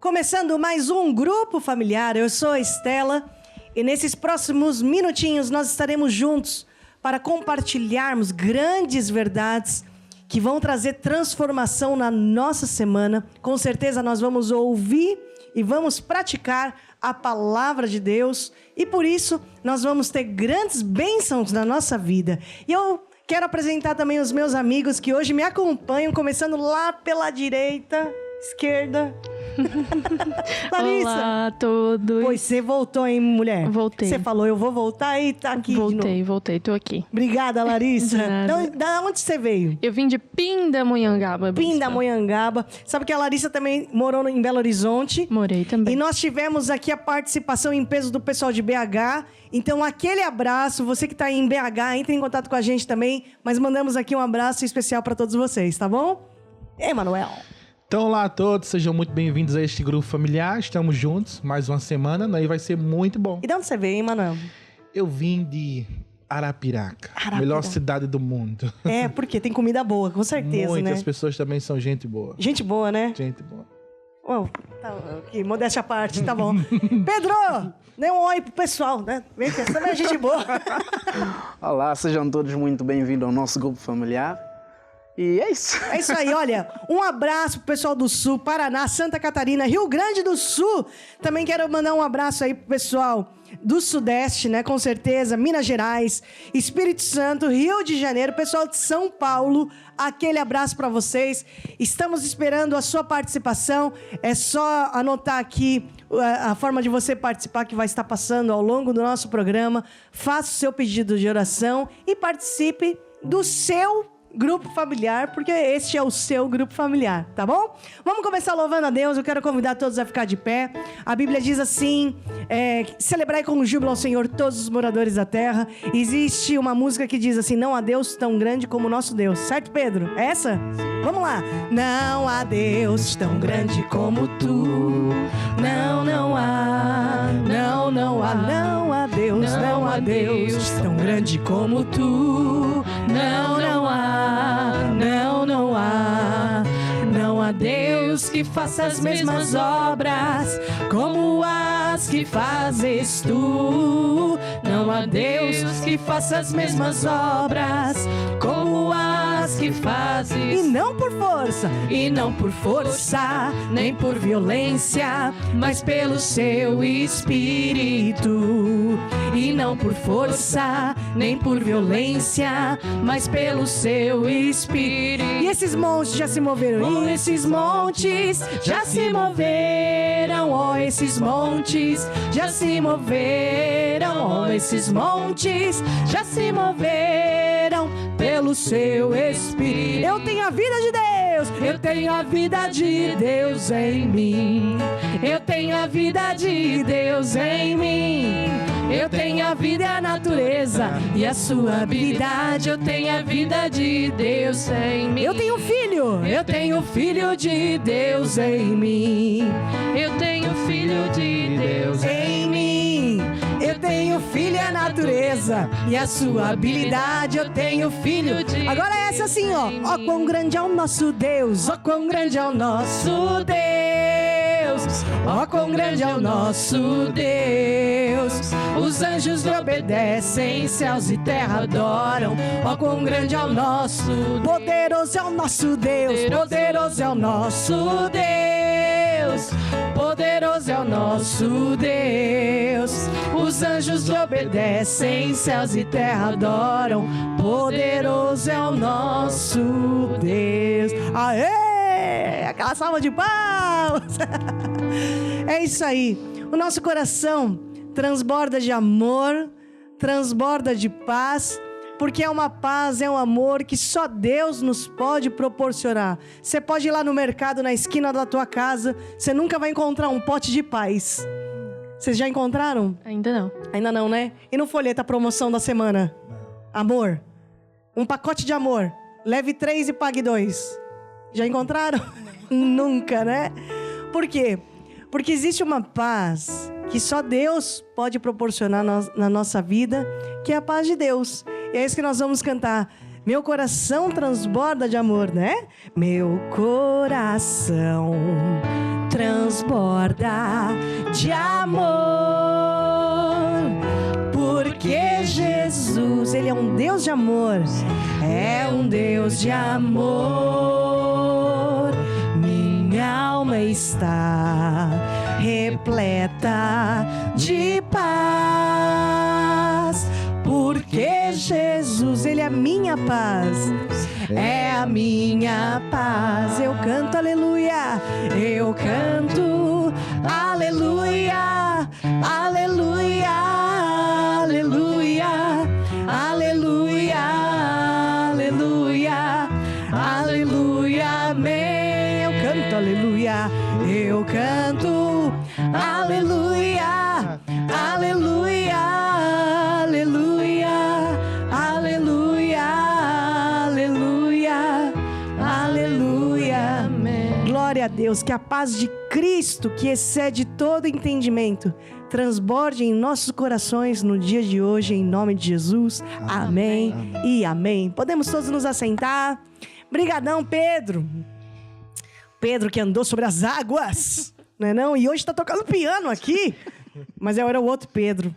Começando mais um Grupo Familiar, eu sou a Estela e nesses próximos minutinhos nós estaremos juntos para compartilharmos grandes verdades que vão trazer transformação na nossa semana. Com certeza nós vamos ouvir e vamos praticar a palavra de Deus e por isso nós vamos ter grandes bênçãos na nossa vida. E eu quero apresentar também os meus amigos que hoje me acompanham, começando lá pela direita, esquerda. Larissa. Olá a todos. Pois você voltou, hein, mulher? Voltei. Você falou, eu vou voltar e tá aqui de novo. Voltei, tô aqui. Obrigada, Larissa. Da onde você veio? Eu vim de Pindamonhangaba. Pindamonhangaba. Sabe que a Larissa também morou em Belo Horizonte. Morei também. E nós tivemos aqui a participação em peso do pessoal de BH. Então, aquele abraço. Você que tá em BH, entre em contato com a gente também. Mas mandamos aqui um abraço especial para todos vocês, tá bom? Emanuel. Então, olá a todos, sejam muito bem-vindos a este grupo familiar. Estamos juntos, mais uma semana, né? E vai ser muito bom. E de onde você veio, hein, Manuel? Eu vim de Arapiraca, melhor cidade do mundo. É, porque tem comida boa, com certeza, Muitas né? Muitas pessoas também são gente boa. Gente boa, né? Gente boa. Oh, tá, ok, modéstia à parte, tá bom. Pedro, dê um oi pro pessoal, né? Vem que essa é gente boa. Olá, sejam todos muito bem-vindos ao nosso grupo familiar. E é isso. É isso aí, olha, um abraço pro pessoal do Sul, Paraná, Santa Catarina, Rio Grande do Sul. Também quero mandar um abraço aí pro pessoal do Sudeste, né, com certeza, Minas Gerais, Espírito Santo, Rio de Janeiro, pessoal de São Paulo, aquele abraço para vocês. Estamos esperando a sua participação, é só anotar aqui a forma de você participar que vai estar passando ao longo do nosso programa. Faça o seu pedido de oração e participe do seu grupo familiar, porque este é o seu grupo familiar, tá bom? Vamos começar louvando a Deus. Eu quero convidar todos a ficar de pé. A Bíblia diz assim, celebrai com júbilo ao Senhor todos os moradores da terra. Existe uma música que diz assim, não há Deus tão grande como o nosso Deus, certo, Pedro? É essa? Vamos lá. Não há Deus tão grande como tu. Não, não há. Não, não há. Não há Deus, não há Deus tão grande como tu. Não, não há. Não, não há. Não há Deus que faça as mesmas obras como as que fazes tu. Não há Deus que faça as mesmas obras como as que fazes. E não por força. E não por força, nem por violência, mas pelo seu Espírito. E não por força, nem por violência, mas pelo seu Espírito. E esses montes já se moveram. E esses montes já se moveram. Oh, esses montes já se moveram. Oh, esses montes já se moveram pelo seu Espírito. Eu tenho a vida de Deus. Eu tenho a vida de Deus em mim. Eu tenho a vida de Deus em mim. Eu tenho a vida e a natureza e a sua habilidade. Eu tenho a vida de Deus em mim. Eu tenho filho. Eu tenho filho de Deus em mim. Eu tenho filho de Deus em mim. Eu tenho filho e a natureza e a sua habilidade. Eu tenho filho de... Agora é essa assim, ó. Ó quão grande é o nosso Deus. Ó quão grande é o nosso Deus. Ó quão grande é o nosso Deus. Os anjos lhe obedecem, céus e terra adoram. Ó quão grande é o nosso Deus. Poderoso é o nosso Deus. Poderoso é o nosso Deus. Poderoso é o nosso Deus. Os anjos lhe obedecem, céus e terra adoram. Poderoso é o nosso Deus. Aê! Aquela salva de palmas. É isso aí. O nosso coração transborda de amor, transborda de paz, porque é uma paz, é um amor que só Deus nos pode proporcionar. Você pode ir lá no mercado, na esquina da tua casa, você nunca vai encontrar um pote de paz. Vocês já encontraram? Ainda não. Ainda não, né? E no folheto a promoção da semana? Amor. Um pacote de amor. Leve 3 e pague 2. Já encontraram? Nunca, né? Por quê? Porque existe uma paz que só Deus pode proporcionar na nossa vida, que é a paz de Deus. E é isso que nós vamos cantar. Meu coração transborda de amor, né? Meu coração transborda de amor, porque Jesus, Ele é um Deus de amor, é um Deus de amor. Minha alma está repleta de paz, porque Jesus, Ele é a minha paz, é a minha paz. Eu canto aleluia, eu canto aleluia, aleluia, aleluia, aleluia, aleluia, aleluia, amém. Eu canto aleluia, eu canto aleluia, aleluia, aleluia, aleluia, aleluia, aleluia, amém. Glória a Deus, que a paz de Cristo, que excede todo entendimento, transborde em nossos corações no dia de hoje, em nome de Jesus. Amém, amém. E amém. Podemos todos nos assentar. Brigadão, Pedro. Pedro que andou sobre as águas, não é não? E hoje está tocando piano aqui, mas era o outro Pedro.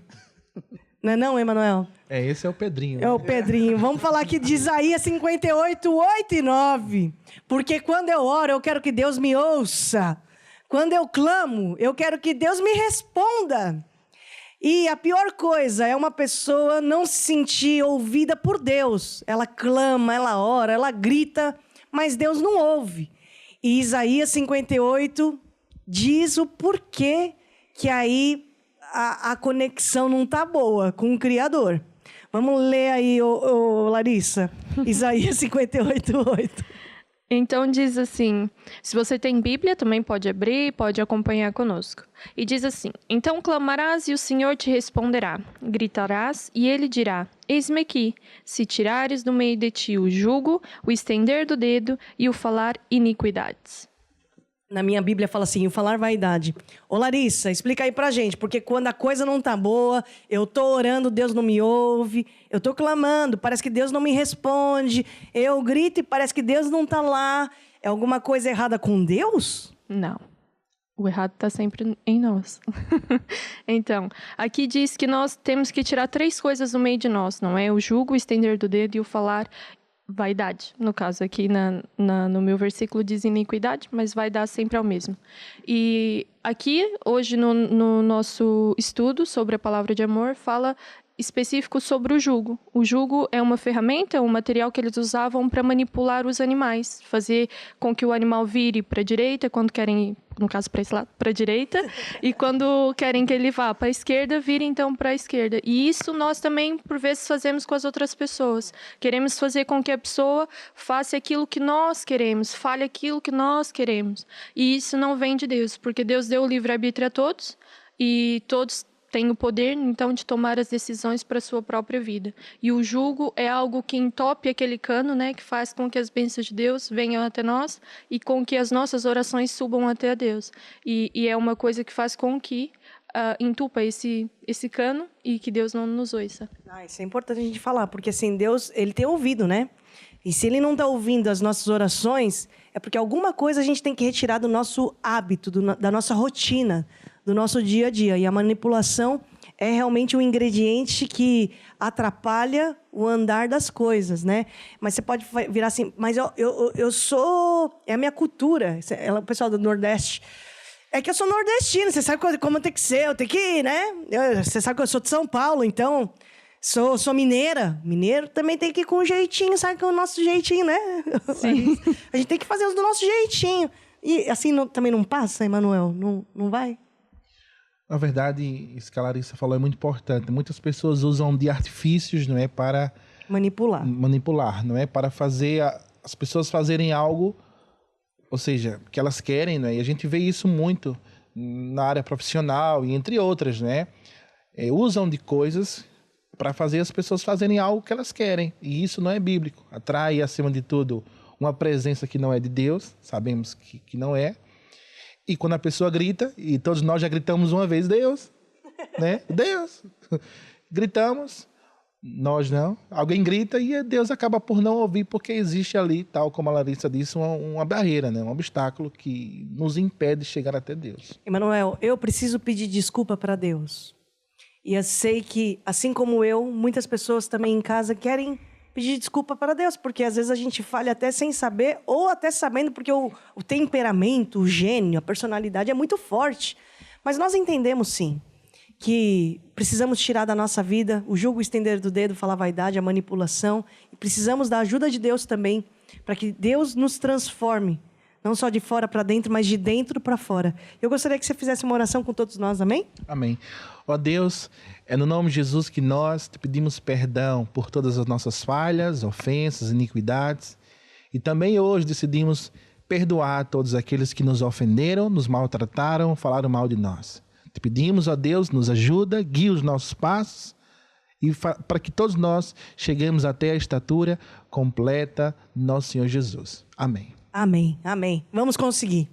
Não é não, Emanuel? Esse é o Pedrinho. É o Pedrinho. Vamos falar aqui de Isaías 58, 8 e 9. Porque quando eu oro, eu quero que Deus me ouça. Quando eu clamo, eu quero que Deus me responda. E a pior coisa é uma pessoa não se sentir ouvida por Deus. Ela clama, ela ora, ela grita, mas Deus não ouve. E Isaías 58 diz o porquê que aí a conexão não está boa com o Criador. Vamos ler aí, Larissa, Isaías 58, 8. Então diz assim, se você tem Bíblia, também pode abrir, pode acompanhar conosco. E diz assim, então clamarás e o Senhor te responderá, gritarás e ele dirá, eis-me aqui, se tirares do meio de ti o jugo, o estender do dedo e o falar iniquidades. Na minha Bíblia fala assim, o falar vaidade. Ô Larissa, explica aí pra gente, porque quando a coisa não tá boa, eu tô orando, Deus não me ouve, eu tô clamando, parece que Deus não me responde, eu grito e parece que Deus não tá lá. É alguma coisa errada com Deus? Não. O errado está sempre em nós. Então, aqui diz que nós temos que tirar 3 coisas do meio de nós, não é? O jugo, o estender do dedo e o falar vaidade. No caso, aqui no meu versículo diz iniquidade, mas vai dar sempre ao mesmo. E aqui, hoje, no nosso estudo sobre a palavra de amor, fala específico sobre o jugo. O jugo é uma ferramenta, um material que eles usavam para manipular os animais, fazer com que o animal vire para a direita, quando querem, no caso para esse lado, para a direita, e quando querem que ele vá para a esquerda, vire então para a esquerda. E isso nós também, por vezes, fazemos com as outras pessoas. Queremos fazer com que a pessoa faça aquilo que nós queremos, fale aquilo que nós queremos. E isso não vem de Deus, porque Deus deu o livre-arbítrio a todos, e todos tem o poder, então, de tomar as decisões para a sua própria vida. E o jugo é algo que entope aquele cano, né, que faz com que as bênçãos de Deus venham até nós e com que as nossas orações subam até a Deus. E é uma coisa que faz com que entupa esse cano e que Deus não nos ouça. Isso é importante a gente falar, porque assim, Deus, Ele tem ouvido, né? E se Ele não está ouvindo as nossas orações, é porque alguma coisa a gente tem que retirar do nosso hábito, da nossa rotina, do nosso dia a dia. E a manipulação é realmente um ingrediente que atrapalha o andar das coisas, né? Mas você pode virar assim, mas eu sou... É a minha cultura. O pessoal do Nordeste... É que eu sou nordestina, você sabe como tem que ser, eu tenho que, né? Você sabe que eu sou de São Paulo, então... Sou mineira. Mineiro também tem que ir com um jeitinho, sabe? Com o nosso jeitinho, né? Sim. A gente tem que fazer os do nosso jeitinho. E assim também não passa, Emanuel? Não vai? Na verdade, isso que a Larissa falou é muito importante. Muitas pessoas usam de artifícios, não é, para manipular, não é, para fazer as pessoas fazerem algo, ou seja, que elas querem, não é? E a gente vê isso muito na área profissional e entre outras, né? Usam de coisas para fazer as pessoas fazerem algo que elas querem. E isso não é bíblico. Atrai, acima de tudo, uma presença que não é de Deus. Sabemos que não é. E quando a pessoa grita, e todos nós já gritamos uma vez, Deus, né? Deus. Gritamos, Nós não. Alguém grita e Deus acaba por não ouvir, porque existe ali, tal como a Larissa disse, uma barreira, né? Um obstáculo que nos impede de chegar até Deus. Emanuel, eu preciso pedir desculpa para Deus. E eu sei que, assim como eu, muitas pessoas também em casa querem pedir desculpa para Deus, porque às vezes a gente falha até sem saber, ou até sabendo, porque o temperamento, o gênio, a personalidade é muito forte. Mas nós entendemos, sim, que precisamos tirar da nossa vida o julgo, estender do dedo, falar vaidade, a manipulação. E precisamos da ajuda de Deus também, para que Deus nos transforme, não só de fora para dentro, mas de dentro para fora. Eu gostaria que você fizesse uma oração com todos nós, amém? Amém. Ó Deus, é no nome de Jesus que nós te pedimos perdão por todas as nossas falhas, ofensas, iniquidades. E também hoje decidimos perdoar todos aqueles que nos ofenderam, nos maltrataram, falaram mal de nós. Te pedimos, ó Deus, nos ajuda, guia os nossos passos e para que todos nós cheguemos até a estatura completa do nosso Senhor Jesus. Amém. Amém, amém. Vamos conseguir.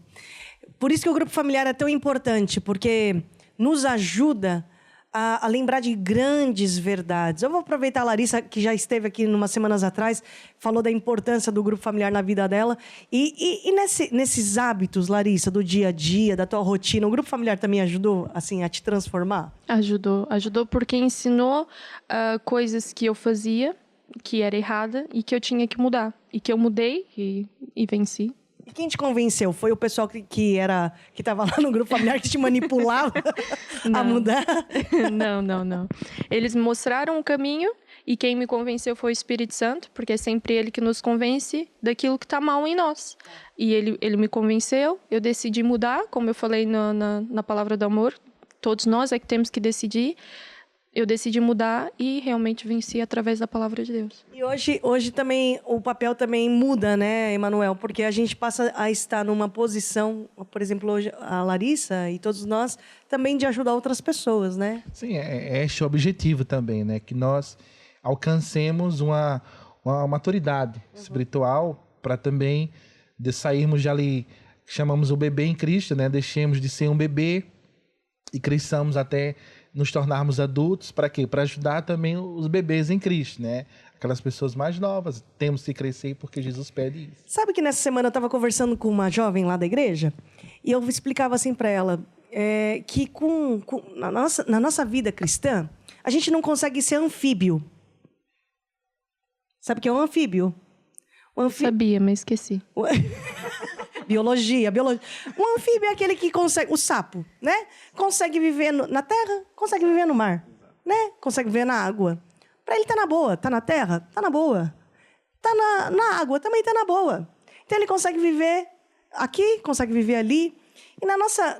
Por isso que o grupo familiar é tão importante, porque nos ajuda a lembrar de grandes verdades. Eu vou aproveitar a Larissa, que já esteve aqui umas semanas atrás, falou da importância do grupo familiar na vida dela. E nesses hábitos, Larissa, do dia a dia, da tua rotina, o grupo familiar também ajudou assim, a te transformar? Ajudou porque ensinou coisas que eu fazia, que era errada e que eu tinha que mudar. E que eu mudei e venci. E quem te convenceu? Foi o pessoal que estava lá no grupo familiar que te manipulava a mudar? Não. Eles me mostraram o caminho e quem me convenceu foi o Espírito Santo, porque é sempre ele que nos convence daquilo que está mal em nós. E ele me convenceu, eu decidi mudar, como eu falei na Palavra do Amor. Todos nós é que temos que decidir. Eu decidi mudar e realmente venci através da palavra de Deus. E hoje também o papel também muda, né, Emanuel? Porque a gente passa a estar numa posição, por exemplo, hoje a Larissa e todos nós, também de ajudar outras pessoas, né? Sim, é este o objetivo também, né? Que nós alcancemos uma maturidade espiritual para também sairmos de ali, chamamos o bebê em Cristo, né? Deixemos de ser um bebê e cresçamos até nos tornarmos adultos. Para quê? Para ajudar também os bebês em Cristo, né? Aquelas pessoas mais novas. Temos que crescer porque Jesus pede isso. Sabe que nessa semana eu estava conversando com uma jovem lá da igreja e eu explicava assim para ela que na nossa vida cristã, a gente não consegue ser anfíbio. Sabe o que é um anfíbio? Sabia, mas esqueci. Biologia. O anfíbio é aquele que consegue... O sapo, né? Consegue viver na terra, consegue viver no mar, né? Consegue viver na água. Para ele tá na boa. Tá na terra? Tá na boa. Tá na água? Também tá na boa. Então ele consegue viver aqui, consegue viver ali. E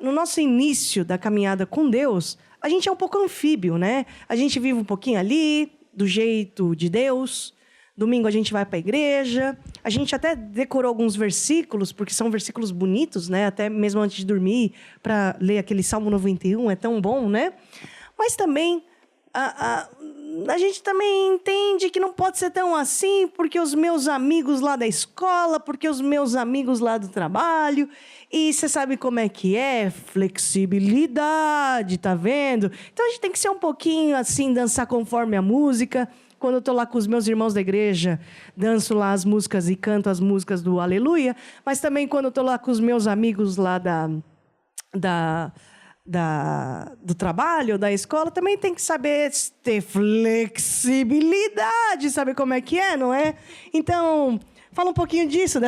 no nosso início da caminhada com Deus, a gente é um pouco anfíbio, né? A gente vive um pouquinho ali, do jeito de Deus. Domingo a gente vai para a igreja. A gente até decorou alguns versículos, porque são versículos bonitos, né? Até mesmo antes de dormir, para ler aquele Salmo 91, é tão bom, né? Mas também, a gente também entende que não pode ser tão assim, porque os meus amigos lá da escola, porque os meus amigos lá do trabalho. E você sabe como é que é? Flexibilidade, tá vendo? Então a gente tem que ser um pouquinho assim, dançar conforme a música. Quando eu estou lá com os meus irmãos da igreja, danço lá as músicas e canto as músicas do Aleluia, mas também quando eu estou lá com os meus amigos lá do trabalho, da escola, também tem que saber ter flexibilidade, sabe como é que é, não é? Então, fala um pouquinho disso,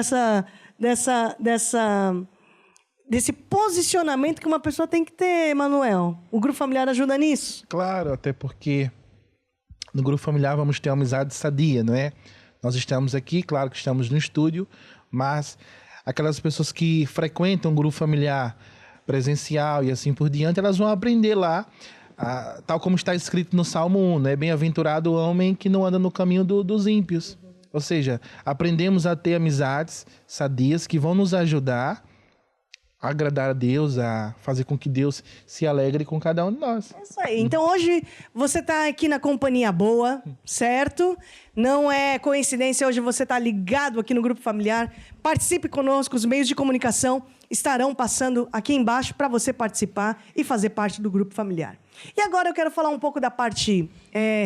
desse posicionamento que uma pessoa tem que ter, Emanuel. O grupo familiar ajuda nisso? Claro, até porque no grupo familiar vamos ter uma amizade sadia, não é? Nós estamos aqui, claro que estamos no estúdio, mas aquelas pessoas que frequentam o grupo familiar presencial e assim por diante, elas vão aprender lá, tal como está escrito no Salmo 1, né? Bem-aventurado o homem que não anda no caminho dos ímpios. Ou seja, aprendemos a ter amizades sadias que vão nos ajudar a agradar a Deus, a fazer com que Deus se alegre com cada um de nós. É isso aí. Então hoje você está aqui na companhia boa, certo? Não é coincidência, hoje você está ligado aqui no Grupo Familiar. Participe conosco, os meios de comunicação estarão passando aqui embaixo para você participar e fazer parte do Grupo Familiar. E agora eu quero falar um pouco da parte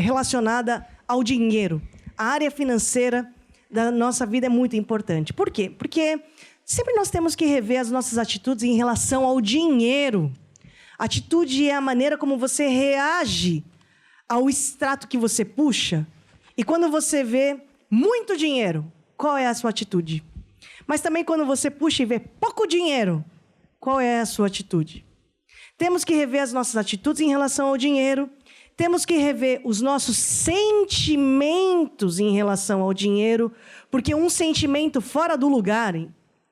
relacionada ao dinheiro. A área financeira da nossa vida é muito importante. Por quê? Porque sempre nós temos que rever as nossas atitudes em relação ao dinheiro. Atitude é a maneira como você reage ao extrato que você puxa. E quando você vê muito dinheiro, qual é a sua atitude? Mas também quando você puxa e vê pouco dinheiro, qual é a sua atitude? Temos que rever as nossas atitudes em relação ao dinheiro. Temos que rever os nossos sentimentos em relação ao dinheiro, porque um sentimento fora do lugar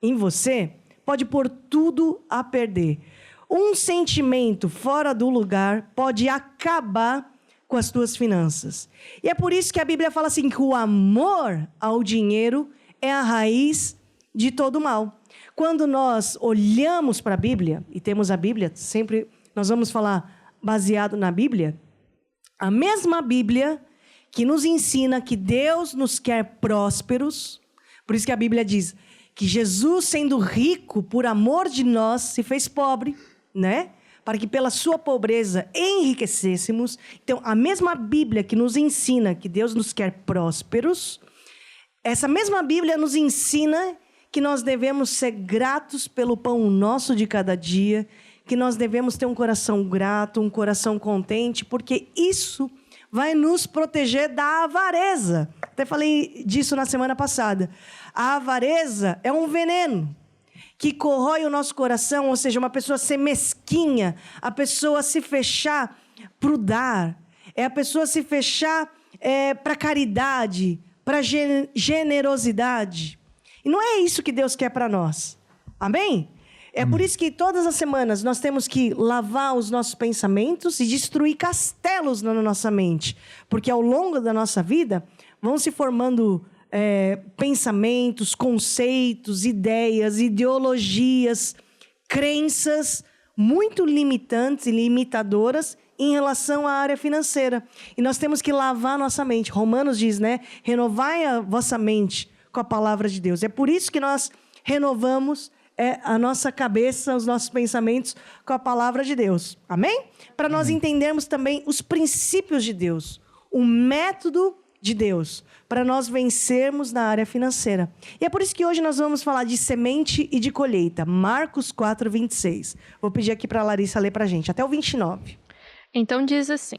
em você pode pôr tudo a perder. Um sentimento fora do lugar pode acabar com as tuas finanças. E é por isso que a Bíblia fala assim, que o amor ao dinheiro é a raiz de todo mal. Quando nós olhamos para a Bíblia, e temos a Bíblia, sempre nós vamos falar baseado na Bíblia, a mesma Bíblia que nos ensina que Deus nos quer prósperos, por isso que a Bíblia diz que Jesus, sendo rico por amor de nós, se fez pobre, né? Para que pela sua pobreza enriquecêssemos. Então, a mesma Bíblia que nos ensina que Deus nos quer prósperos, essa mesma Bíblia nos ensina que nós devemos ser gratos pelo pão nosso de cada dia, que nós devemos ter um coração grato, um coração contente, porque isso vai nos proteger da avareza. Até falei disso na semana passada. A avareza é um veneno que corrói o nosso coração, ou seja, uma pessoa ser mesquinha, a pessoa se fechar para o dar, é a pessoa se fechar para caridade, para generosidade. E não é isso que Deus quer para nós. Amém? É por isso que todas as semanas nós temos que lavar os nossos pensamentos e destruir castelos na nossa mente. Porque ao longo da nossa vida vão se formando pensamentos, conceitos, ideias, ideologias, crenças muito limitantes e limitadoras em relação à área financeira. E nós temos que lavar a nossa mente. Romanos diz, né? Renovai a vossa mente com a palavra de Deus. É por isso que nós renovamos a nossa cabeça, os nossos pensamentos com a palavra de Deus. Amém? Para nós entendermos também os princípios de Deus, o método de Deus, para nós vencermos na área financeira. E é por isso que hoje nós vamos falar de semente e de colheita. Marcos 4, 26. Vou pedir aqui para a Larissa ler para a gente, até o 29. Então diz assim,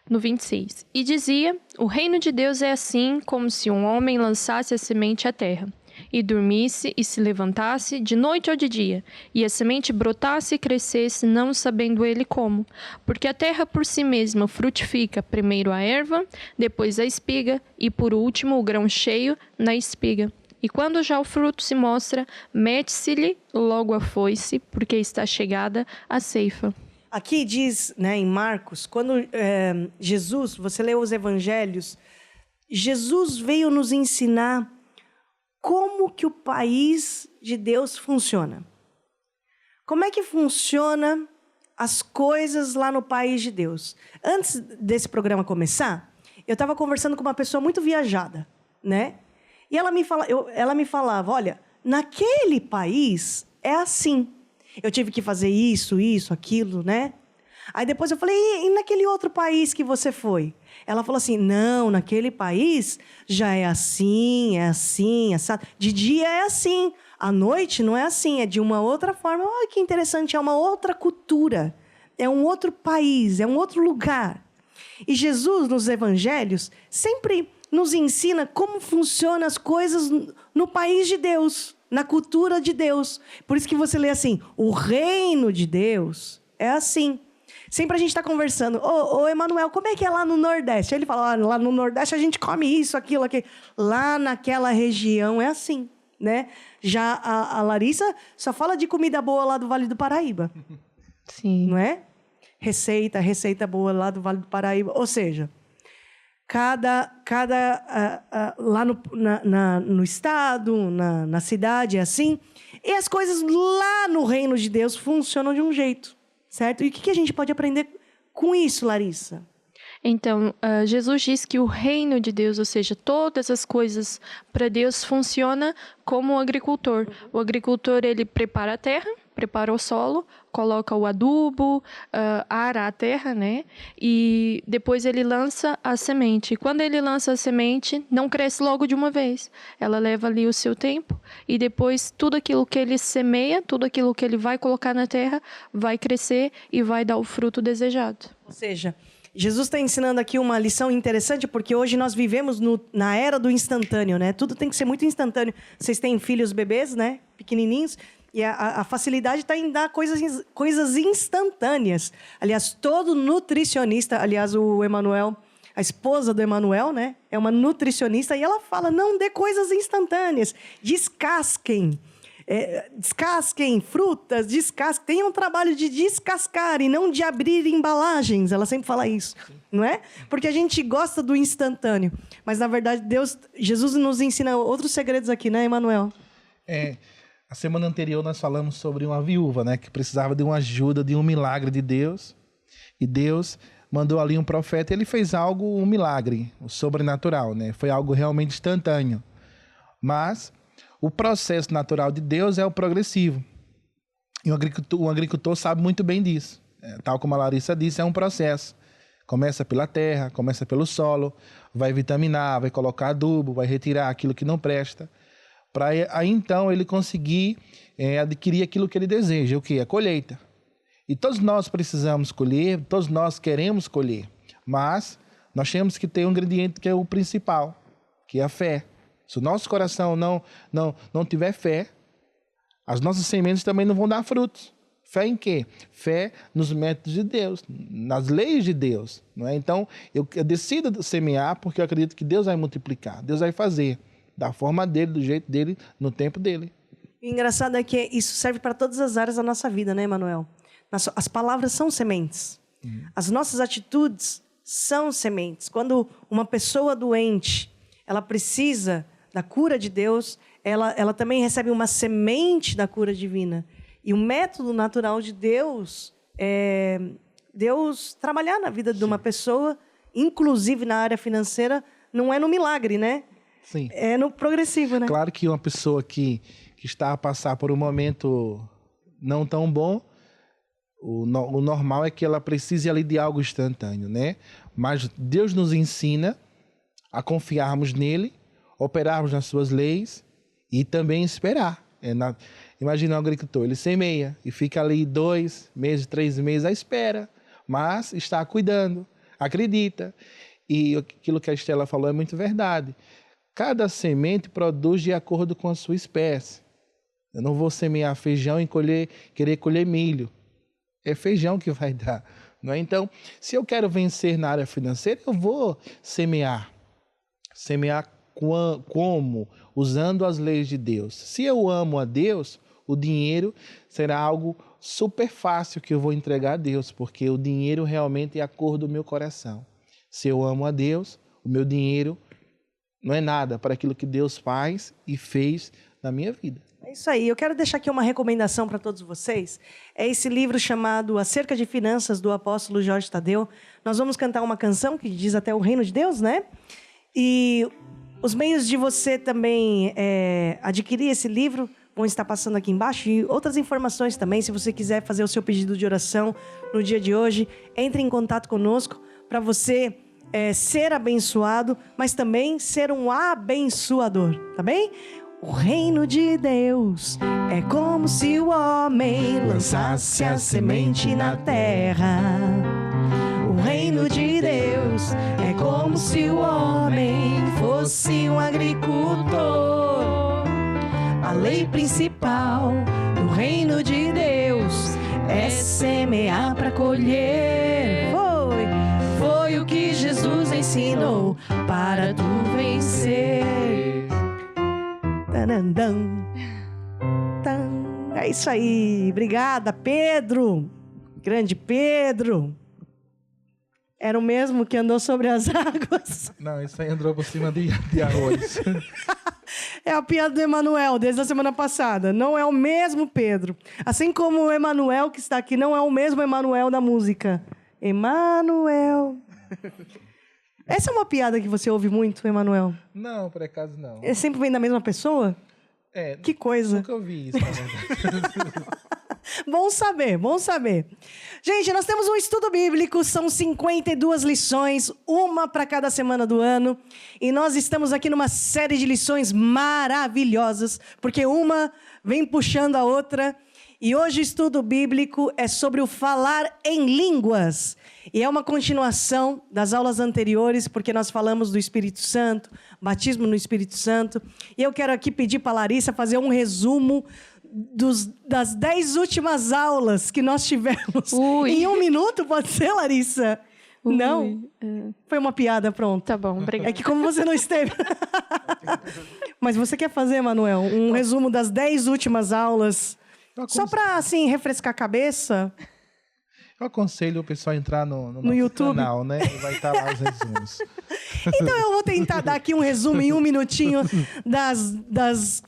no 26. E dizia, o reino de Deus é assim, como se um homem lançasse a semente à terra, e dormisse e se levantasse de noite ou de dia, e a semente brotasse e crescesse, não sabendo ele como. Porque a terra por si mesma frutifica primeiro a erva, depois a espiga, e por último o grão cheio na espiga. E quando já o fruto se mostra, mete-se-lhe logo a foice, porque está chegada a ceifa. Aqui diz, né, em Marcos, quando Jesus, você lê os evangelhos, Jesus veio nos ensinar como que o país de Deus funciona. Como é que funciona as coisas lá no país de Deus? Antes desse programa começar, eu estava conversando com uma pessoa muito viajada, né? E ela me falava, olha, naquele país é assim. Eu tive que fazer isso, aquilo, né? Aí depois eu falei, e naquele outro país que você foi? Ela falou assim, não, naquele país já é assim, assado. De dia é assim, à noite não é assim, é de uma outra forma. Olha que interessante, é uma outra cultura, é um outro país, é um outro lugar. E Jesus, nos evangelhos, sempre nos ensina como funcionam as coisas no país de Deus, na cultura de Deus. Por isso que você lê assim, o reino de Deus é assim. Sempre a gente está conversando, ô Emanuel, como é que é lá no Nordeste? Ele fala, lá no Nordeste a gente come isso, aquilo. Lá naquela região é assim, né? Já a Larissa só fala de comida boa lá do Vale do Paraíba. Sim. Não é? Receita boa lá do Vale do Paraíba. Ou seja, lá no estado, na cidade é assim. E as coisas lá no reino de Deus funcionam de um jeito. Certo? E o que a gente pode aprender com isso, Larissa? Então, Jesus diz que o reino de Deus, ou seja, todas as coisas para Deus funciona como o agricultor. O agricultor, ele prepara a terra, prepara o solo, coloca o adubo, ara a terra, né? E depois ele lança a semente. E quando ele lança a semente, não cresce logo de uma vez. Ela leva ali o seu tempo e depois tudo aquilo que ele semeia, tudo aquilo que ele vai colocar na terra, vai crescer e vai dar o fruto desejado. Ou seja, Jesus está ensinando aqui uma lição interessante, porque hoje nós vivemos na era do instantâneo, né? Tudo tem que ser muito instantâneo. Vocês têm filhos bebês, né? Pequenininhos. E a facilidade está em dar coisas instantâneas. Aliás, todo nutricionista, aliás, o Emanuel, a esposa do Emanuel, né? É uma nutricionista e ela fala, não dê coisas instantâneas. Descasquem. Descasquem frutas, tenham um trabalho de descascar e não de abrir embalagens. Ela sempre fala isso, não é? Porque a gente gosta do instantâneo. Mas, na verdade, Jesus nos ensina outros segredos aqui, né, Emanuel? A semana anterior nós falamos sobre uma viúva, né, que precisava de uma ajuda, de um milagre de Deus. E Deus mandou ali um profeta e ele fez um milagre, o sobrenatural, né? Foi algo realmente instantâneo. Mas o processo natural de Deus é o progressivo. E o agricultor sabe muito bem disso. Tal como a Larissa disse, é um processo. Começa pela terra, começa pelo solo, vai vitaminar, vai colocar adubo, vai retirar aquilo que não presta, para aí então ele conseguir adquirir aquilo que ele deseja, o que? A colheita. E todos nós precisamos colher, todos nós queremos colher, mas nós temos que ter um ingrediente que é o principal, que é a fé. Se o nosso coração não tiver fé, as nossas sementes também não vão dar frutos. Fé em quê? Fé nos métodos de Deus, nas leis de Deus. Não é? Então, eu decido semear porque eu acredito que Deus vai multiplicar, Deus vai fazer da forma dele, do jeito dele, no tempo dele. O engraçado é que isso serve para todas as áreas da nossa vida, né, Emanuel? As palavras são sementes. As nossas atitudes são sementes. Quando uma pessoa doente, ela precisa da cura de Deus, ela também recebe uma semente da cura divina. E o método natural de Deus é Deus trabalhar na vida de uma pessoa, inclusive na área financeira, não é no milagre, né? Sim. É no progressivo, né? Claro que uma pessoa que está a passar por um momento não tão bom, o normal é que ela precise ali de algo instantâneo, né? Mas Deus nos ensina a confiarmos nele, operarmos nas suas leis e também esperar. Imagina um agricultor, ele semeia e fica ali 2 meses, 3 meses à espera, mas está cuidando, acredita. E aquilo que a Estela falou é muito verdade. Cada semente produz de acordo com a sua espécie. Eu não vou semear feijão e querer colher milho. É feijão que vai dar. Não é? Então, se eu quero vencer na área financeira, eu vou semear. Semear como? Usando as leis de Deus. Se eu amo a Deus, o dinheiro será algo super fácil que eu vou entregar a Deus, porque o dinheiro realmente é a cor do meu coração. Se eu amo a Deus, o meu dinheiro não é nada para aquilo que Deus faz e fez na minha vida. É isso aí. Eu quero deixar aqui uma recomendação para todos vocês. É esse livro chamado Acerca de Finanças, do apóstolo Jorge Tadeu. Nós vamos cantar uma canção que diz até o reino de Deus, né? E os meios de você também adquirir esse livro vão estar passando aqui embaixo. E outras informações também, se você quiser fazer o seu pedido de oração no dia de hoje, entre em contato conosco para você ser abençoado, mas também ser um abençoador, tá bem? O reino de Deus é como se o homem lançasse a semente na terra. O reino de Deus é como se o homem fosse um agricultor. A lei principal do reino de Deus é semear para colher. Foi o que Jesus ensinou para tu vencer. É isso aí. Obrigada, Pedro. Grande Pedro. Era o mesmo que andou sobre as águas? Não, isso aí andou por cima de arroz. É a piada do Emanuel, desde a semana passada. Não é o mesmo Pedro. Assim como o Emanuel que está aqui, não é o mesmo Emanuel da música. Emanuel. Essa é uma piada que você ouve muito, Emanuel? Não, por acaso não. Ele sempre vem da mesma pessoa? Que coisa. Nunca ouvi isso, na verdade. Bom saber, bom saber. Gente, nós temos um estudo bíblico, são 52 lições, uma para cada semana do ano. E nós estamos aqui numa série de lições maravilhosas, porque uma vem puxando a outra. E hoje o estudo bíblico é sobre o falar em línguas. E é uma continuação das aulas anteriores, porque nós falamos do Espírito Santo, batismo no Espírito Santo. E eu quero aqui pedir para a Larissa fazer um resumo das 10 últimas aulas que nós tivemos. Em 1 minuto, pode ser, Larissa? Não? Foi uma piada, pronto. Tá bom, obrigada. É que como você não esteve... Mas você quer fazer, Manuel, um resumo das 10 últimas aulas? Só para, assim, refrescar a cabeça... Eu aconselho o pessoal a entrar no nosso YouTube. canal, né? E vai estar lá os resumos. Então eu vou tentar dar aqui um resumo em 1 minutinho das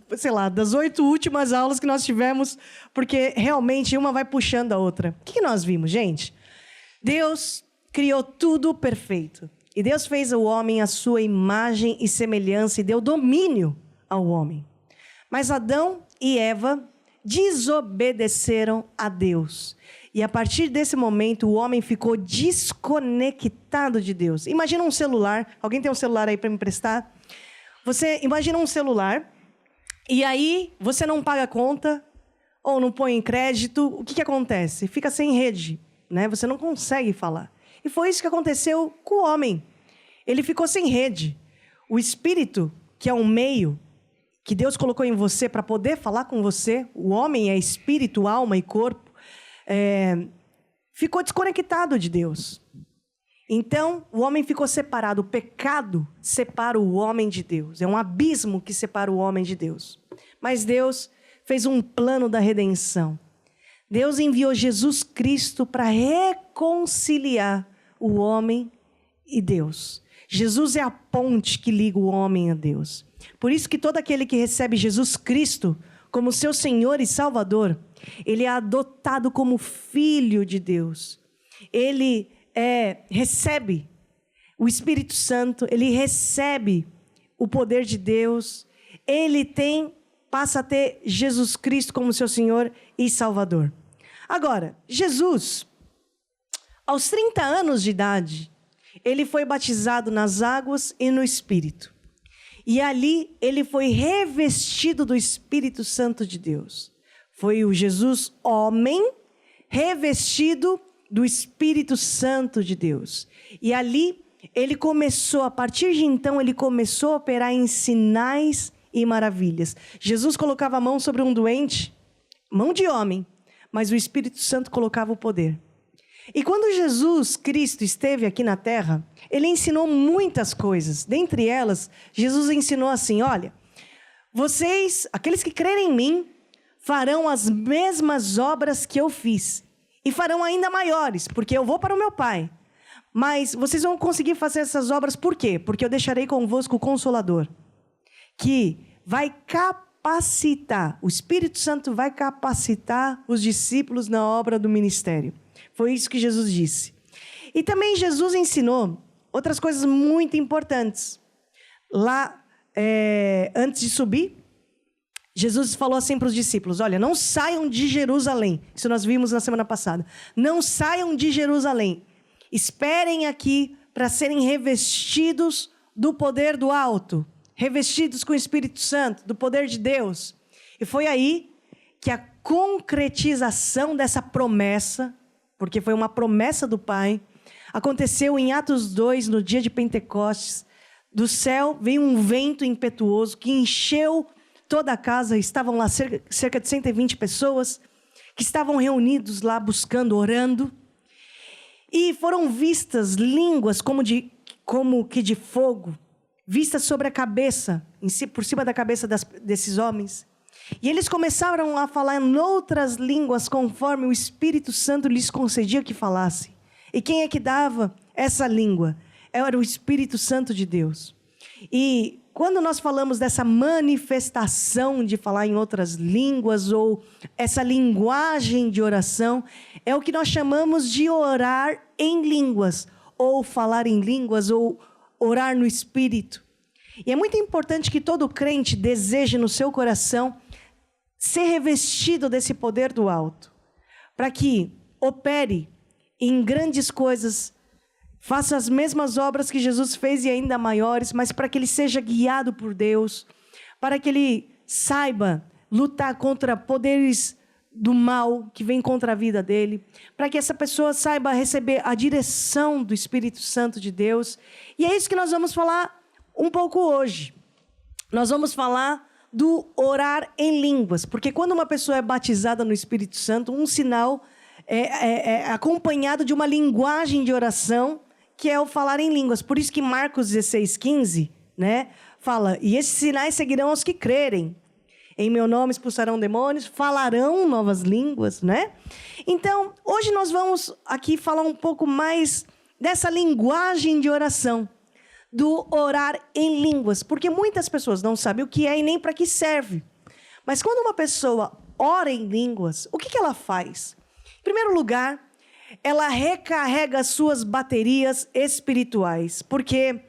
8 últimas aulas que nós tivemos, porque realmente uma vai puxando a outra. O que nós vimos, gente? Deus criou tudo perfeito. E Deus fez o homem à sua imagem e semelhança e deu domínio ao homem. Mas Adão e Eva desobedeceram a Deus. E a partir desse momento, o homem ficou desconectado de Deus. Imagina um celular. Alguém tem um celular aí para me emprestar? Você imagina um celular, e aí você não paga conta, ou não põe em crédito. O que acontece? Fica sem rede, né? Você não consegue falar. E foi isso que aconteceu com o homem. Ele ficou sem rede. O espírito, que é um meio que Deus colocou em você para poder falar com você, o homem é espírito, alma e corpo, ficou desconectado de Deus. Então, o homem ficou separado. O pecado separa o homem de Deus. É um abismo que separa o homem de Deus. Mas Deus fez um plano da redenção. Deus enviou Jesus Cristo para reconciliar o homem e Deus. Jesus é a ponte que liga o homem a Deus. Por isso que todo aquele que recebe Jesus Cristo como seu Senhor e Salvador, ele é adotado como filho de Deus. Ele recebe o Espírito Santo, ele recebe o poder de Deus, ele passa a ter Jesus Cristo como seu Senhor e Salvador. Agora, Jesus, aos 30 anos de idade, ele foi batizado nas águas e no Espírito. E ali ele foi revestido do Espírito Santo de Deus. Foi o Jesus homem revestido do Espírito Santo de Deus. E ali ele começou, a partir de então, ele começou a operar em sinais e maravilhas. Jesus colocava a mão sobre um doente, mão de homem, mas o Espírito Santo colocava o poder. E quando Jesus Cristo esteve aqui na terra, ele ensinou muitas coisas. Dentre elas, Jesus ensinou assim: olha, vocês, aqueles que crerem em mim, farão as mesmas obras que eu fiz. E farão ainda maiores, porque eu vou para o meu Pai. Mas vocês vão conseguir fazer essas obras por quê? Porque eu deixarei convosco o Consolador, que vai capacitar, o Espírito Santo vai capacitar os discípulos na obra do ministério. Foi isso que Jesus disse. E também Jesus ensinou outras coisas muito importantes. Lá, antes de subir, Jesus falou assim para os discípulos: olha, não saiam de Jerusalém. Isso nós vimos na semana passada. Não saiam de Jerusalém. Esperem aqui para serem revestidos do poder do alto. Revestidos com o Espírito Santo, do poder de Deus. E foi aí que a concretização dessa promessa, porque foi uma promessa do Pai, aconteceu em Atos 2, no dia de Pentecostes. Do céu veio um vento impetuoso que encheu toda a casa. Estavam lá cerca de 120 pessoas que estavam reunidos lá buscando, orando. E foram vistas línguas como que de fogo, vistas sobre a cabeça, por cima da cabeça desses homens. E eles começaram a falar em outras línguas conforme o Espírito Santo lhes concedia que falassem. E quem é que dava essa língua? Era o Espírito Santo de Deus. E quando nós falamos dessa manifestação de falar em outras línguas, ou essa linguagem de oração, é o que nós chamamos de orar em línguas, ou falar em línguas, ou orar no Espírito. E é muito importante que todo crente deseje no seu coração ser revestido desse poder do alto. para que opere em grandes coisas, faça as mesmas obras que Jesus fez e ainda maiores, mas para que ele seja guiado por Deus, para que ele saiba lutar contra poderes do mal que vem contra a vida dele, para que essa pessoa saiba receber a direção do Espírito Santo de Deus. E é isso que nós vamos falar um pouco hoje. Nós vamos falar do orar em línguas, porque quando uma pessoa é batizada no Espírito Santo, um sinal é acompanhado de uma linguagem de oração, que é o falar em línguas. Por isso que Marcos 16:15, né, fala, e esses sinais seguirão aos que crerem. Em meu nome expulsarão demônios, falarão novas línguas, né? Então, hoje nós vamos aqui falar um pouco mais dessa linguagem de oração, do orar em línguas, porque muitas pessoas não sabem o que é e nem para que serve. Mas quando uma pessoa ora em línguas, o que ela faz? Em primeiro lugar, ela recarrega as suas baterias espirituais, porque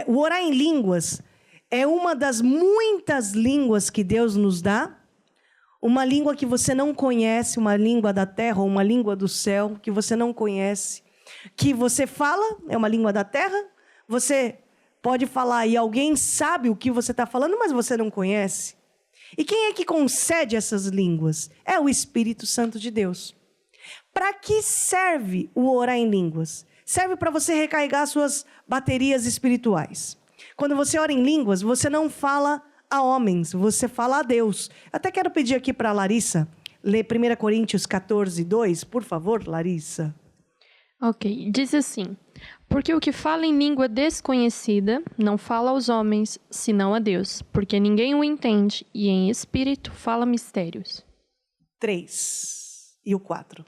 o orar em línguas é uma das muitas línguas que Deus nos dá, uma língua que você não conhece, uma língua da terra ou uma língua do céu que você não conhece, que você fala, é uma língua da terra, você pode falar e alguém sabe o que você está falando, mas você não conhece. E quem é que concede essas línguas? É o Espírito Santo de Deus. Para que serve o orar em línguas? Serve para você recarregar suas baterias espirituais. Quando você ora em línguas, você não fala a homens, você fala a Deus. Até quero pedir aqui para a Larissa ler 1 Coríntios 14:2, por favor, Larissa. Ok, diz assim: porque o que fala em língua desconhecida não fala aos homens, senão a Deus, porque ninguém o entende, e em espírito fala mistérios. 3 e o 4.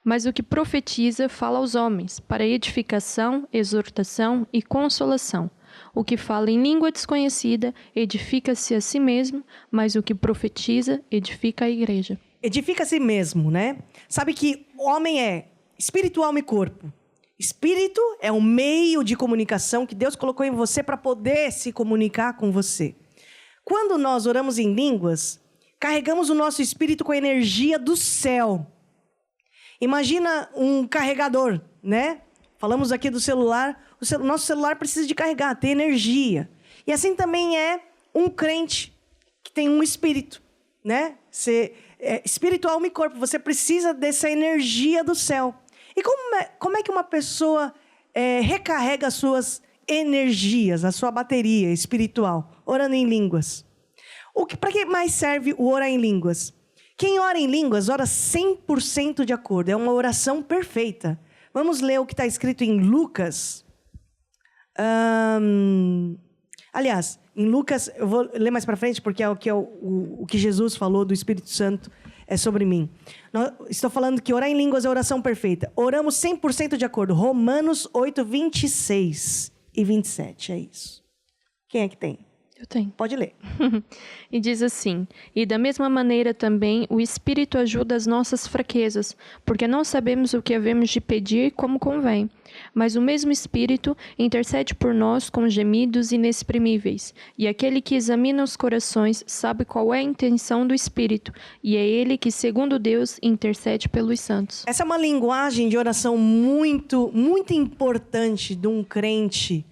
Mas o que profetiza fala aos homens, para edificação, exortação e consolação. O que fala em língua desconhecida edifica-se a si mesmo, mas o que profetiza edifica a igreja. Edifica a si mesmo, né? Sabe que homem é espírito, alma e corpo. Espírito é um meio de comunicação que Deus colocou em você para poder se comunicar com você. Quando nós oramos em línguas, carregamos o nosso espírito com a energia do céu. Imagina um carregador, né? Falamos aqui do celular. Nosso celular precisa de carregar, ter energia. E assim também é um crente que tem um espírito, né? Espírito, alma e corpo. Você precisa dessa energia do céu. E como é que uma pessoa recarrega as suas energias, a sua bateria espiritual? Orando em línguas. Para que mais serve o orar em línguas? Quem ora em línguas, ora 100% de acordo. É uma oração perfeita. Vamos ler o que está escrito em Lucas. Aliás, em Lucas, eu vou ler mais para frente, porque é o que Jesus falou do Espírito Santo é sobre mim. Estou falando que orar em línguas é oração perfeita. Oramos 100% de acordo. Romanos 8, 26 e 27, é isso. Quem é que tem? Eu tenho. Pode ler. E diz assim: e da mesma maneira também o Espírito ajuda as nossas fraquezas, porque não sabemos o que havemos de pedir como convém. Mas o mesmo Espírito intercede por nós com gemidos inexprimíveis. E aquele que examina os corações sabe qual é a intenção do Espírito. E é ele que, segundo Deus, intercede pelos santos. Essa é uma linguagem de oração muito, muito importante de um crente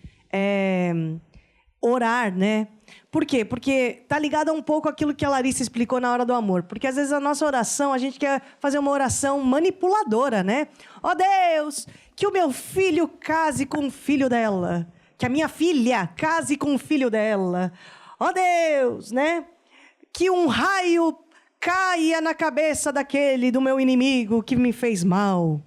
orar, né? Por quê? Porque tá ligado um pouco àquilo que a Larissa explicou na hora do amor. Porque às vezes a nossa oração, a gente quer fazer uma oração manipuladora, né? Ó Deus, que o meu filho case com o filho dela. Que a minha filha case com o filho dela. Ó Deus, né? Que um raio caia na cabeça do meu inimigo que me fez mal.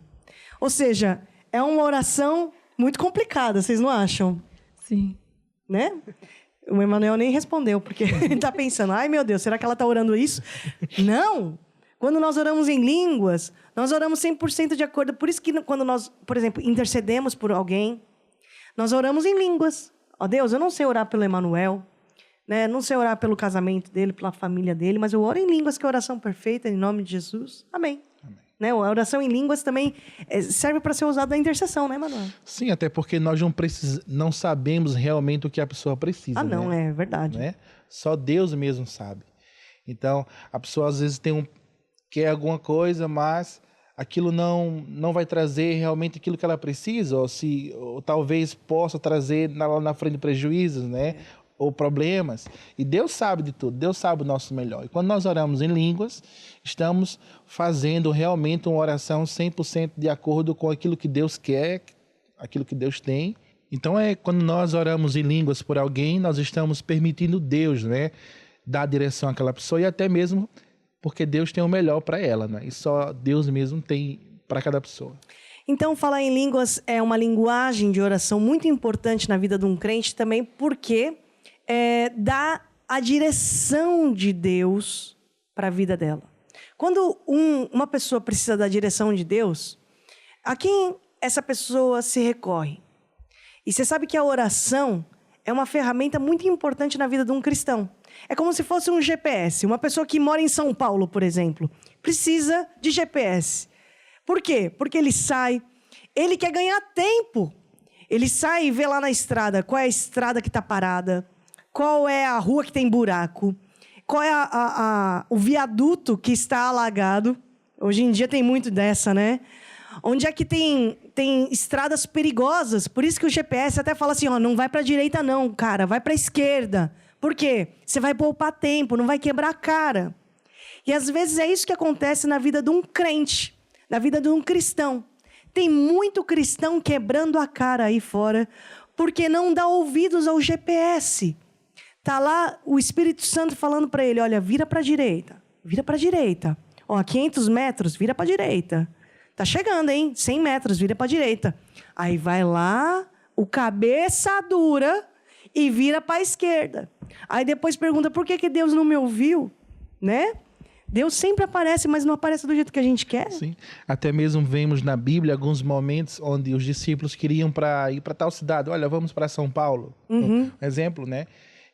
Ou seja, é uma oração muito complicada, vocês não acham? Sim. Né? O Emanuel nem respondeu, porque ele está pensando, ai meu Deus, será que ela está orando isso? Não! Quando nós oramos em línguas, nós oramos 100% de acordo. Por isso que quando nós, por exemplo, intercedemos por alguém, nós oramos em línguas. Ó Deus, eu não sei orar pelo Emanuel, né? Não sei orar pelo casamento dele, pela família dele, mas eu oro em línguas, que é a oração perfeita, em nome de Jesus. Amém. Né? A oração em línguas também serve para ser usada na intercessão, né, Manuel? Sim, até porque nós não sabemos realmente o que a pessoa precisa. Não, né? É verdade. Né? Só Deus mesmo sabe. Então, a pessoa às vezes quer alguma coisa, mas aquilo não vai trazer realmente aquilo que ela precisa, ou talvez possa trazer lá na frente prejuízos, né? Ou problemas. E Deus sabe de tudo, Deus sabe o nosso melhor. E quando nós oramos em línguas, estamos fazendo realmente uma oração 100% de acordo com aquilo que Deus quer, aquilo que Deus tem. Então, quando nós oramos em línguas por alguém, nós estamos permitindo Deus, né, dar direção àquela pessoa, e até mesmo porque Deus tem o melhor para ela, né? E só Deus mesmo tem para cada pessoa. Então, falar em línguas é uma linguagem de oração muito importante na vida de um crente também, porque dá a direção de Deus para a vida dela. Quando uma pessoa precisa da direção de Deus, a quem essa pessoa se recorre? E você sabe que a oração é uma ferramenta muito importante na vida de um cristão. É como se fosse um GPS. Uma pessoa que mora em São Paulo, por exemplo, precisa de GPS. Por quê? Porque ele quer ganhar tempo. Ele sai e vê lá na estrada qual é a estrada que está parada, qual é a rua que tem buraco, qual é o viaduto que está alagado. Hoje em dia tem muito dessa, né? Onde é que tem estradas perigosas. Por isso que o GPS até fala assim, não vai para a direita não, cara, vai para a esquerda. Por quê? Você vai poupar tempo, não vai quebrar a cara. E às vezes é isso que acontece na vida de um crente, na vida de um cristão. Tem muito cristão quebrando a cara aí fora, porque não dá ouvidos ao GPS. Tá lá o Espírito Santo falando para ele, olha, vira para a direita, vira para a direita. 500 metros, vira para a direita. Tá chegando, hein? 100 metros, vira para a direita. Aí vai lá, o cabeça dura e vira para a esquerda. Aí depois pergunta, por que Deus não me ouviu? Né? Deus sempre aparece, mas não aparece do jeito que a gente quer. Sim. Até mesmo vemos na Bíblia alguns momentos onde os discípulos queriam ir para tal cidade. Olha, vamos para São Paulo. Um exemplo, né?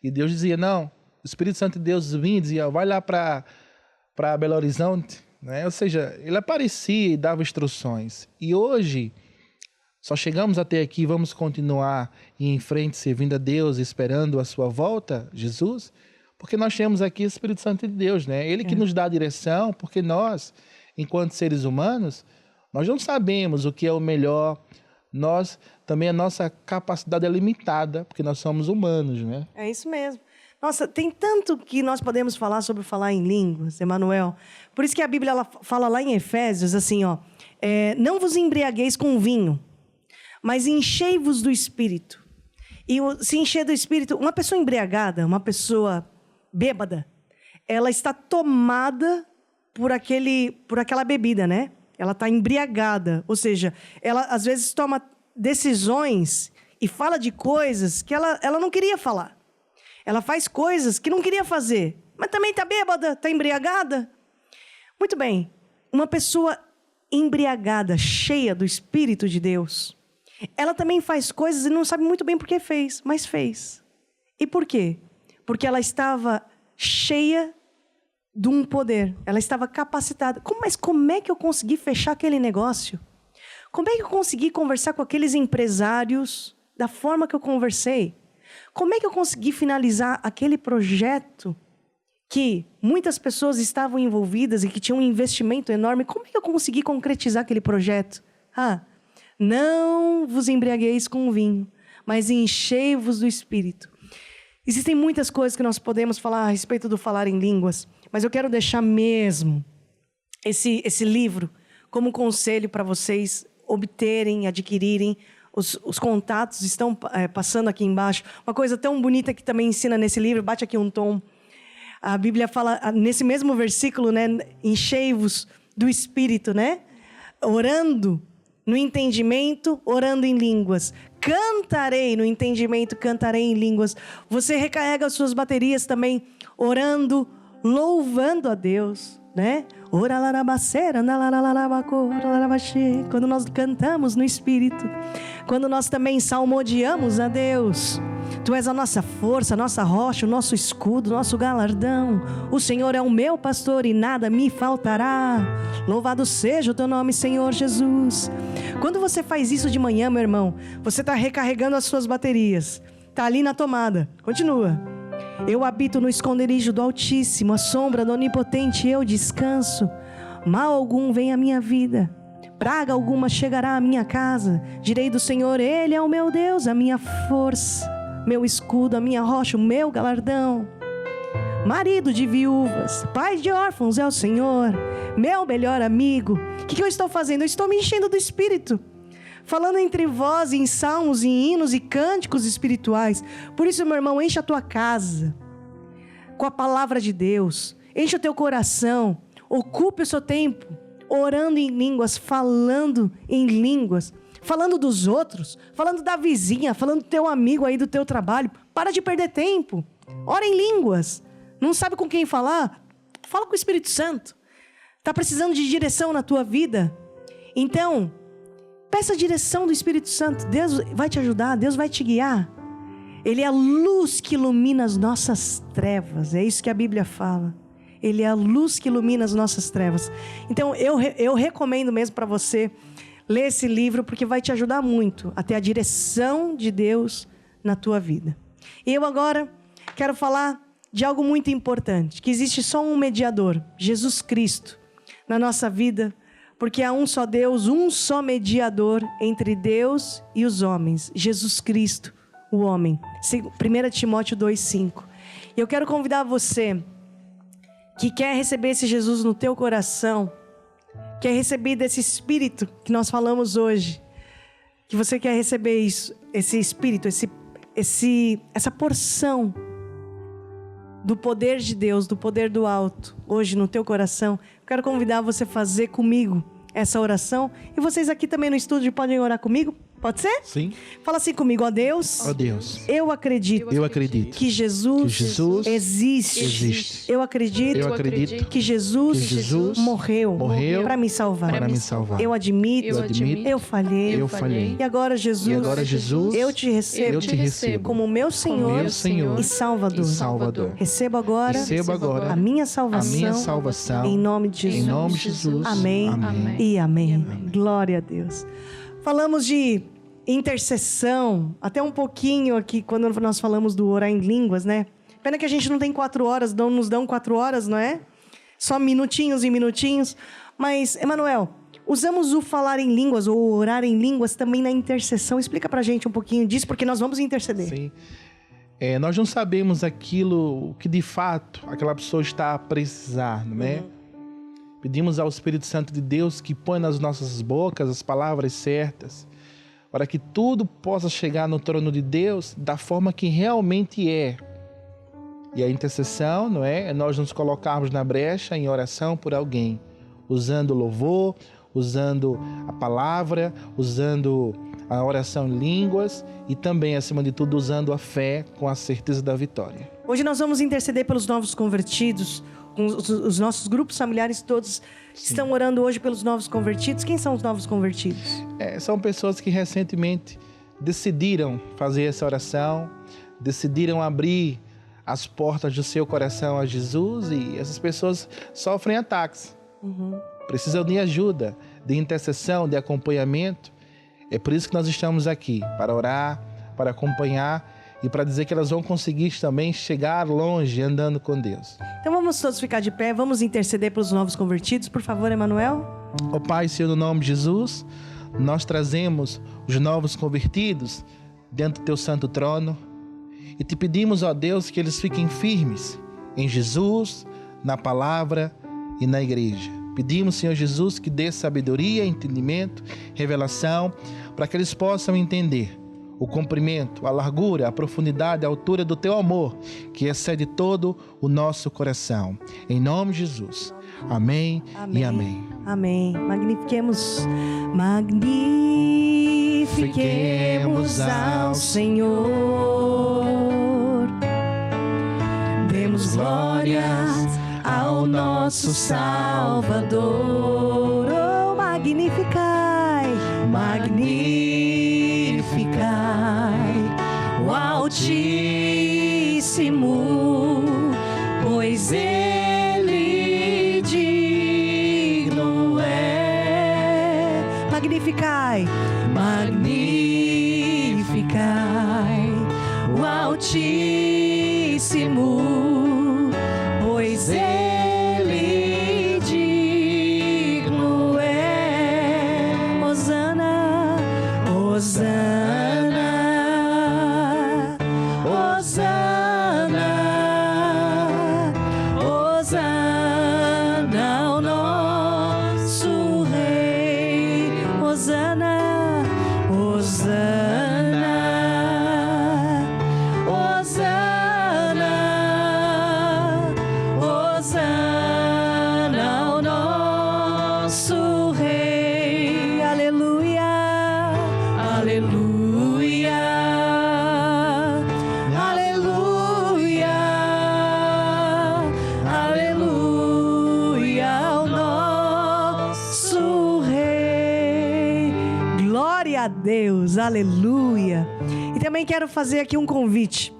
E Deus dizia, não. O Espírito Santo de Deus vinha e dizia, vai lá para Belo Horizonte. Né? Ou seja, ele aparecia e dava instruções. E hoje, só chegamos até aqui, vamos continuar em frente, servindo a Deus, esperando a sua volta, Jesus, porque nós temos aqui o Espírito Santo de Deus, né? Ele que nos dá a direção, porque nós, enquanto seres humanos, nós não sabemos o que é o melhor. Nós, também a nossa capacidade é limitada, porque nós somos humanos, né? É isso mesmo. Nossa, tem tanto que nós podemos falar sobre falar em línguas, Emanuel. Por isso que a Bíblia ela fala lá em Efésios, assim, não vos embriagueis com vinho, mas enchei-vos do Espírito. E se encher do Espírito, uma pessoa embriagada, uma pessoa bêbada, ela está tomada por aquela bebida, né? Ela está embriagada, ou seja, ela às vezes toma decisões e fala de coisas que ela não queria falar. Ela faz coisas que não queria fazer, mas também está bêbada, está embriagada. Muito bem, uma pessoa embriagada, cheia do Espírito de Deus, ela também faz coisas e não sabe muito bem por que fez, mas fez. E por quê? Porque ela estava cheia de um poder, ela estava capacitada. Mas como é que eu consegui fechar aquele negócio? Como é que eu consegui conversar com aqueles empresários da forma que eu conversei? Como é que eu consegui finalizar aquele projeto que muitas pessoas estavam envolvidas e que tinha um investimento enorme? Como é que eu consegui concretizar aquele projeto? Não vos embriagueis com vinho, mas enchei-vos do Espírito. Existem muitas coisas que nós podemos falar a respeito do falar em línguas, mas eu quero deixar mesmo esse livro como conselho para vocês obterem, adquirirem. Os contatos estão passando aqui embaixo. Uma coisa tão bonita que também ensina nesse livro, bate aqui um tom. A Bíblia fala, nesse mesmo versículo, né? Enchei-vos do Espírito, né? Orando no entendimento, orando em línguas. Cantarei no entendimento, cantarei em línguas. Você recarrega as suas baterias também, orando, louvando a Deus, né? Quando nós cantamos no Espírito, quando nós também salmodiamos a Deus. Tu és a nossa força, a nossa rocha, o nosso escudo, o nosso galardão. O Senhor é o meu pastor e nada me faltará. Louvado seja o teu nome, Senhor Jesus. Quando você faz isso de manhã, meu irmão, você está recarregando as suas baterias. Está ali na tomada. Continua. Eu habito no esconderijo do Altíssimo, a sombra do Onipotente eu descanso. mal algum vem à minha vida, praga alguma chegará à minha casa. Direi do Senhor, Ele é o meu Deus, a minha força, meu escudo, a minha rocha, o meu galardão. Marido de viúvas, pai de órfãos é o Senhor, meu melhor amigo. O que eu estou fazendo? Eu estou me enchendo do Espírito, falando entre vós em salmos, em hinos e cânticos espirituais. Por isso, meu irmão, enche a tua casa com a palavra de Deus, enche o teu coração, ocupe o seu tempo orando em línguas, falando em línguas, falando dos outros, falando da vizinha, falando do teu amigo aí do teu trabalho. Para de perder tempo, ora em línguas. Não sabe com quem falar? Fala com o Espírito Santo. Está precisando de direção na tua vida? Então, peça a direção do Espírito Santo. Deus vai te ajudar, Deus vai te guiar. Ele é a luz que ilumina as nossas trevas. É isso que a Bíblia fala. Ele é a luz que ilumina as nossas trevas. Então, eu recomendo mesmo para você ler esse livro, porque vai te ajudar muito a ter a direção de Deus na tua vida. E eu agora quero falar de algo muito importante, que existe só um mediador, Jesus Cristo, na nossa vida, porque há um só Deus, um só mediador entre Deus e os homens, Jesus Cristo, o homem. 1 Timóteo 2,5. E eu quero convidar você que quer receber esse Jesus no teu coração, quer receber desse Espírito que nós falamos hoje, que você quer receber isso, esse Espírito, essa porção do poder de Deus, do poder do alto, hoje no teu coração. Eu quero convidar você a fazer comigo essa oração. E vocês aqui também no estúdio podem orar comigo? Pode ser? Sim. Fala assim comigo, ó Deus. Ó Deus. Eu acredito que Jesus existe. Eu acredito que Jesus morreu para me salvar. Eu admito. Eu falhei. E agora, Jesus, eu te recebo como meu Senhor e Salvador. Recebo agora a minha salvação em nome de Jesus. Amém e amém. Glória a Deus. Falamos de intercessão, até um pouquinho aqui, quando nós falamos do orar em línguas, né? Pena que a gente não tem 4 horas, não nos dão 4 horas, não é? Só minutinhos e minutinhos. Mas, Emanuel, usamos o falar em línguas ou orar em línguas também na intercessão. Explica pra gente um pouquinho disso, porque nós vamos interceder. Sim. Nós não sabemos aquilo que de fato aquela pessoa está a precisar, não é? Pedimos ao Espírito Santo de Deus que põe nas nossas bocas as palavras certas, para que tudo possa chegar no trono de Deus da forma que realmente é. E a intercessão, não é? É nós nos colocarmos na brecha em oração por alguém, usando louvor, usando a palavra, usando a oração em línguas e também, acima de tudo, usando a fé com a certeza da vitória. Hoje nós vamos interceder pelos novos convertidos. Os nossos grupos familiares todos estão orando hoje pelos novos convertidos. Quem são os novos convertidos? São pessoas que recentemente decidiram fazer essa oração, decidiram abrir as portas do seu coração a Jesus, e essas pessoas sofrem ataques. Precisam de ajuda, de intercessão, de acompanhamento. É por isso que nós estamos aqui, para orar, para acompanhar e para dizer que elas vão conseguir também chegar longe andando com Deus. Então vamos todos ficar de pé, vamos interceder pelos novos convertidos, por favor, Emanuel. Ó Pai, Senhor, no nome de Jesus, nós trazemos os novos convertidos dentro do Teu santo trono e te pedimos, ó Deus, que eles fiquem firmes em Jesus, na palavra e na igreja. Pedimos, Senhor Jesus, que dê sabedoria, entendimento, revelação, para que eles possam entender o comprimento, a largura, a profundidade, a altura do Teu amor, que excede todo o nosso coração. Em nome de Jesus. Amém e amém. Amém. Magnifiquemos ao Senhor. Demos glórias ao nosso Salvador. Oh, magnificai, o Altíssimo, pois Ele digno é. Magnificai o Altíssimo, pois Ele digno Hosana, Hosana, Hosana ao nosso Rei. Hosana, Hosana, Hosana, Hosana ao nosso Rei. Aleluia, aleluia, aleluia, aleluia ao nosso Rei. Glória a Deus, aleluia. E também quero fazer aqui um convite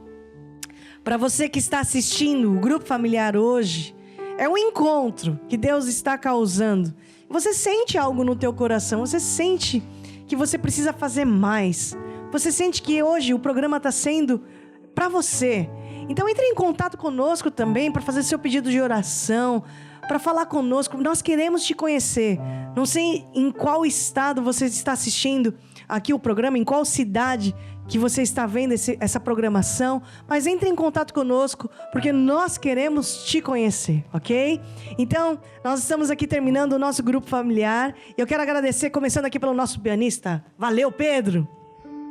para você que está assistindo o Grupo Familiar hoje. É um encontro que Deus está causando. Você sente algo no teu coração, você sente que você precisa fazer mais. Você sente que hoje o programa está sendo para você. Então entre em contato conosco também para fazer seu pedido de oração, para falar conosco. Nós queremos te conhecer. Não sei em qual estado você está assistindo aqui o programa, em qual cidade que você está vendo essa programação, mas entre em contato conosco, porque nós queremos te conhecer, ok? Então, nós estamos aqui terminando o nosso grupo familiar, e eu quero agradecer, começando aqui pelo nosso pianista. Valeu, Pedro!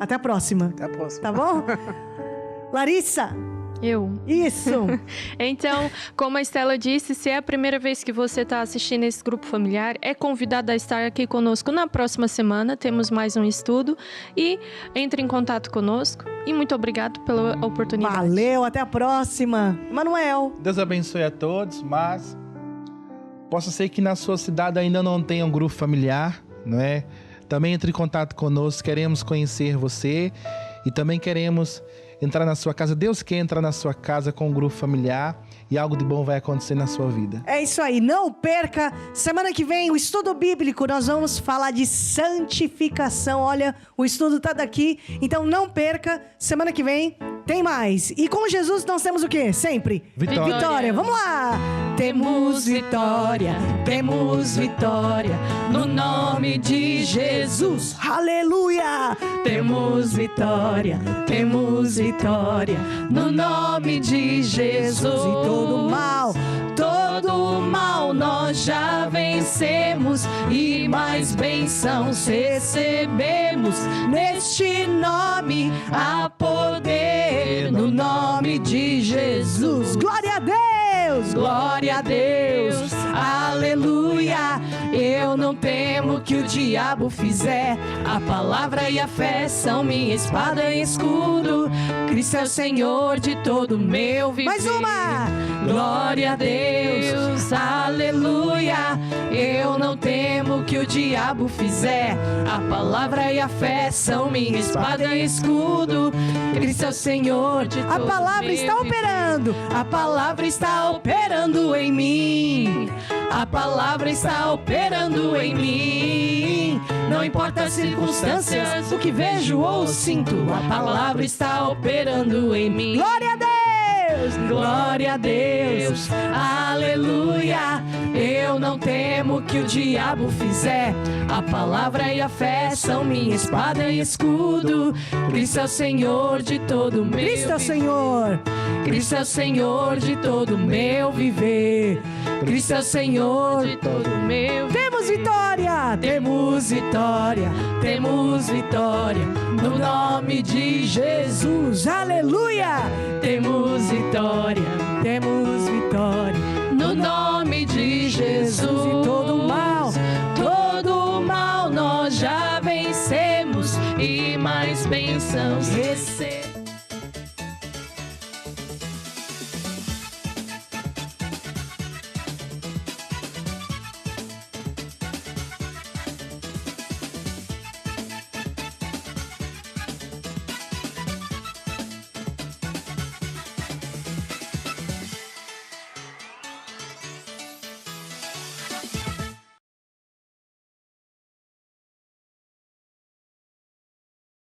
Até a próxima. Até a próxima. Tá bom? Larissa! Eu. Isso! Então, como a Estela disse, se é a primeira vez que você está assistindo esse grupo familiar, é convidado a estar aqui conosco na próxima semana. Temos mais um estudo e entre em contato conosco. E muito obrigado pela oportunidade. Valeu, até a próxima. Manuel. Deus abençoe a todos, mas possa ser que na sua cidade ainda não tenha um grupo familiar, não é? Também entre em contato conosco, queremos conhecer você e também queremos entrar na sua casa. Deus quer entrar na sua casa com um grupo familiar e algo de bom vai acontecer na sua vida. É isso aí, não perca. Semana que vem, o estudo bíblico, nós vamos falar de santificação. Olha, o estudo tá daqui, então não perca. Semana que vem tem mais. E com Jesus nós temos o quê? Sempre? Vitória. Vitória, vamos lá! Temos vitória, no nome de Jesus. Aleluia! Temos vitória, no nome de Jesus. E todo mal nós já vencemos e mais bênçãos recebemos. Neste nome há poder, no nome de Jesus. Glória a Deus! Glória a Deus! Aleluia! Eu não temo o que o diabo fizer. A palavra e a fé são minha espada e escudo. Cristo é o Senhor de todo o meu viver. Mais uma! Glória a Deus! Aleluia! Eu não temo o que o diabo fizer. A palavra e a fé são minha espada e escudo. Cristo é o Senhor de todo o meu viver. A palavra está operando. A palavra está operando em mim. A palavra está operando em mim. Não importa as circunstâncias, o que vejo ou sinto, a palavra está operando em mim. Glória a Deus! Glória a Deus! Aleluia! Eu não temo o que o diabo fizer. A palavra e a fé são minha espada e escudo. Cristo é o Senhor de todo o meu viver. Cristo é o Senhor! Cristo é o Senhor de todo o meu viver. Cristo é o Senhor de todo o meu viver. Temos vitória! Temos vitória! Temos vitória! No nome de Jesus! Aleluia! Temos vitória! Temos vitória! No nome de Jesus! E todo mal nós já vencemos e mais bênçãos recebemos.